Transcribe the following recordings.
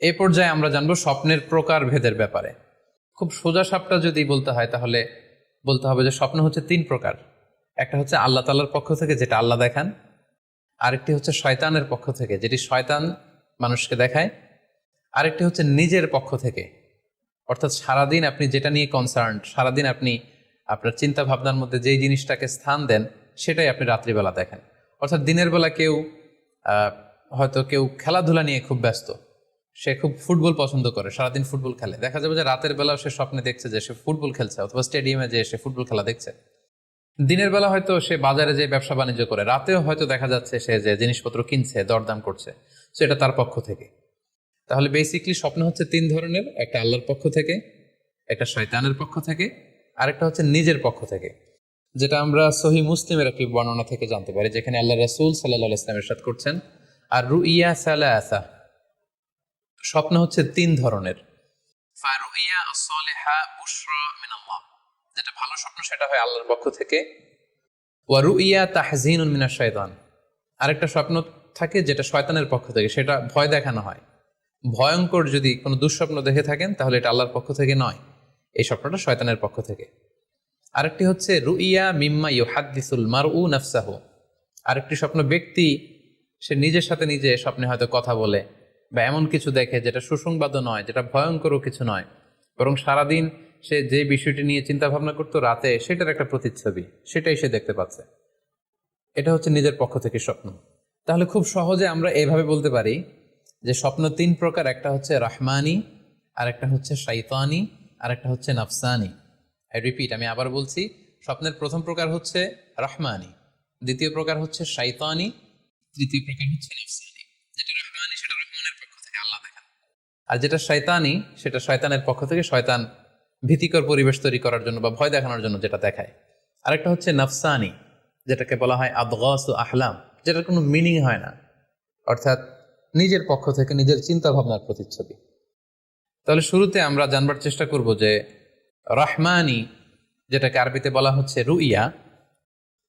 এই পর্যায়ে আমরা জানবো স্বপ্নের প্রকার ভেদের ব্যাপারে। খুব সোজা সাপটা যদি বলতে হয় তাহলে বলতে হবে যে স্বপ্ন হচ্ছে তিন প্রকার। একটা হচ্ছে আল্লাহ তাআলার পক্ষ থেকে, যেটা আল্লাহ দেখান। আরেকটি হচ্ছে শয়তানের পক্ষ থেকে, যেটি শয়তান মানুষকে দেখায়। আরেকটি হচ্ছে নিজের পক্ষ থেকে, অর্থাৎ সারাদিন আপনি যেটা নিয়ে কনসার্ন, সারাদিন আপনি আপনার চিন্তা ভাবনার মধ্যে যেই জিনিসটাকে স্থান দেন সেটাই আপনি রাত্রিবেলা দেখেন। অর্থাৎ দিনের বেলা হয়তো কেউ খেলাধুলা নিয়ে খুব ব্যস্ত, সে খুব ফুটবল পছন্দ করে, সারাদিন ফুটবল খেলে, দেখা যাবে যে রাতের বেলাও সে স্বপ্নে দেখছে যে সে ফুটবল খেলছে, অথবা স্টেডিয়ামে যে সে ফুটবল খেলা দেখছে। দিনের বেলা হয়তো সে বাজারে যে ব্যবসা বাণিজ্য করে, রাতেও হয়তো দেখা যাচ্ছে সে যে জিনিসপত্র কিনছে, দরদাম করছে, সো এটা তার পক্ষ থেকে। তাহলে বেসিকলি স্বপ্ন হচ্ছে তিন ধরনের, একটা আল্লাহর পক্ষ থেকে, একটা শয়তানের পক্ষ থেকে, আরেকটা হচ্ছে নিজের পক্ষ থেকে, যেটা আমরা সহি মুসলিমের একটি বর্ণনা থেকে জানতে পারি, যেখানে আল্লাহ রাসূল সাল্লাল্লাহু আলাইহি ওয়াসাল্লাম ইরশাদ করছেন, আর রুইয়া সালাসা, স্বপ্ন হচ্ছে তিন ধরনের। ফারুইয়া আস-সালিহা বুশরা মিনাল্লাহ, যেটা ভালো স্বপ্ন সেটা হয় আল্লাহর পক্ষ থেকে। ওয়া রুইয়া তাহজিনুন মিনাশ শাইতান, আরেকটা স্বপ্ন থাকে যেটা শয়তানের পক্ষ থেকে, সেটা ভয় দেখানো হয়। ভয়ঙ্কর যদি কোনো দুঃস্বপ্ন দেখে থাকেন তাহলে এটা আল্লাহর পক্ষ থেকে নয়, এই স্বপ্নটা শয়তানের পক্ষ থেকে। আরেকটি হচ্ছে রুইয়া মিম্মা ইউহাদ্দিসুল মারউ নাফসাহু, আরেকটি স্বপ্ন ব্যক্তি সে নিজের সাথে নিজে স্বপ্নে হয়তো কথা বলে বা এমন কিছু দেখে যেটা সুসংবাদও নয়, যেটা ভয়ঙ্করও কিছু নয়, বরং সারাদিন সে যে বিষয়টি নিয়ে চিন্তা ভাবনা করতো রাতে সেটার একটা প্রতিচ্ছবি, সেটাই সে দেখতে পাচ্ছে। এটা হচ্ছে নিজের পক্ষ থেকে স্বপ্ন। তাহলে খুব সহজে আমরা এভাবে বলতে পারি যে স্বপ্ন তিন প্রকার, একটা হচ্ছে রাহমানি, আরেকটা হচ্ছে শাইতানি, আরেকটা হচ্ছে নাফসানি। রিপিট, আমি আবার বলছি, স্বপ্নের প্রথম প্রকার হচ্ছে রাহমানি, দ্বিতীয় প্রকার হচ্ছে শাইতানি, তৃতীয় প্রকার হচ্ছে নাফসানি। যেটা রাহমানি সেটা রহমানের পক্ষ থেকে, আল্লাহ দেখান। আর যেটা শয়তানি সেটা শয়তানের পক্ষ থেকে, শয়তান ভীতিকর পরিবেশ তৈরি করার জন্য বা ভয় দেখানোর জন্য যেটা দেখায়। আরেকটা হচ্ছে নাফসানি, যেটাকে বলা হয় আদগাস ও আহলাম, যেটার কোনো মিনিং হয় না, অর্থাৎ নিজের পক্ষ থেকে নিজের চিন্তা ভাবনার প্রতিচ্ছবি। তাহলে শুরুতে আমরা জানবার চেষ্টা করব যে রহমানি, যেটাকে আরবিতে বলা হচ্ছে রুইয়া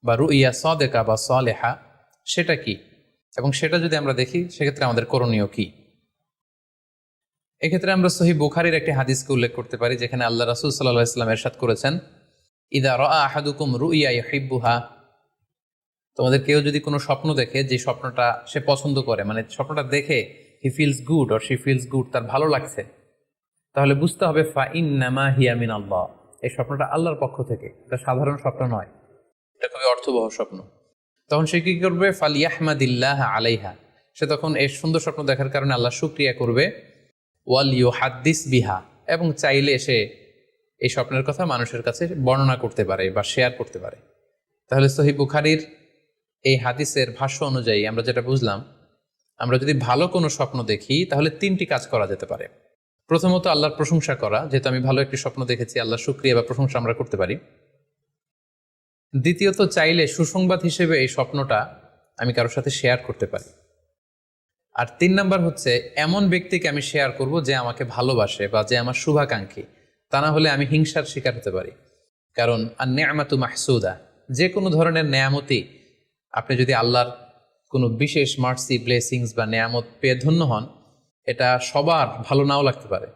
বা রুইয়া সাদেকা বা সালেহা, সেটা কি, এবং সেটা যদি আমরা দেখি সেক্ষেত্রে আমাদের করণীয় কি। এক্ষেত্রে আমরা সহিহ বুখারীর একটি হাদিসকে উল্লেখ করতে পারি, যেখানে আল্লাহ রাসূল সাল্লাল্লাহু আলাইহি ওয়াসাল্লাম ইরশাদ করেছেন, ইযা রাআ আহাদুকুম রুইয়া ইউহিব্বুহা, তোমাদের কেউ যদি কোনো স্বপ্ন দেখে যে স্বপ্নটা সে পছন্দ করে, মানে স্বপ্নটা দেখে he feels good or she feels good, তার ভালো লাগছে, তাহলে বুঝতে হবে ফা ইন্নামা হিয়া মিনাল্লাহ, এই স্বপ্নটা আল্লাহর পক্ষ থেকে, এটা সাধারণ স্বপ্ন নয়, এটা খুবই অর্থবহ স্বপ্ন। তখন সে কি করবে? ফালিয়াহমাদিল্লাহ আলাইহা, সে তখন এই সুন্দর স্বপ্ন দেখার কারণে আল্লাহ শুকরিয়া করবে। ওয়াল ইউহাদ্দিস বিহা, এবং চাইলে সে এই স্বপ্নের কথা মানুষের কাছে বর্ণনা করতে পারে বা শেয়ার করতে পারে। তাহলে সহিহ বুখারীর এই হাদিসের ভাষ্য অনুযায়ী আমরা যেটা বুঝলাম, আমরা যদি ভালো কোনো স্বপ্ন দেখি তাহলে তিনটি কাজ করা যেতে পারে। প্রথমত আল্লাহর প্রশংসা করা, যেহেতু আমি ভালো একটি স্বপ্ন দেখেছি, আল্লাহ শুকরিয়া বা প্রশংসা আমরা করতে পারি। দ্বিতীয়ত চাইলে সুসংবাদ হিসেবে এই স্বপ্নটা আমি কারোর সাথে শেয়ার করতে পারি। আর তিন নাম্বার হচ্ছে এমন ব্যক্তিকে আমি শেয়ার করব যে আমাকে ভালোবাসে বা যে আমার শুভাকাঙ্ক্ষী, তা না হলে আমি হিংসার শিকার হতে পারি। কারণ আর নেয়ামাতু মাহসুদা, যে কোনো ধরনের নেয়ামতি, আপনি যদি আল্লাহর কোনো বিশেষ মার্সি, ব্লেসিংস বা নেয়ামত পেয়ে ধন্য হন, এটা সবার ভালো নাও লাগতে পারে,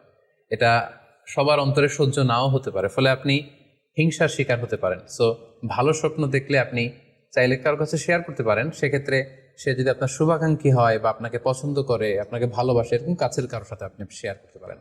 এটা সবার অন্তরে সহ্য নাও হতে পারে, ফলে আপনি হিংসার শিকার হতে পারেন। সো ভালো স্বপ্ন দেখলে আপনি চাইলে কারোর কাছে শেয়ার করতে পারেন, সেক্ষেত্রে সে যদি আপনার শুভাকাঙ্ক্ষী হয় বা আপনাকে পছন্দ করে, আপনাকে ভালোবাসে, এরকম কাছের কারোর সাথে আপনি শেয়ার করতে পারেন।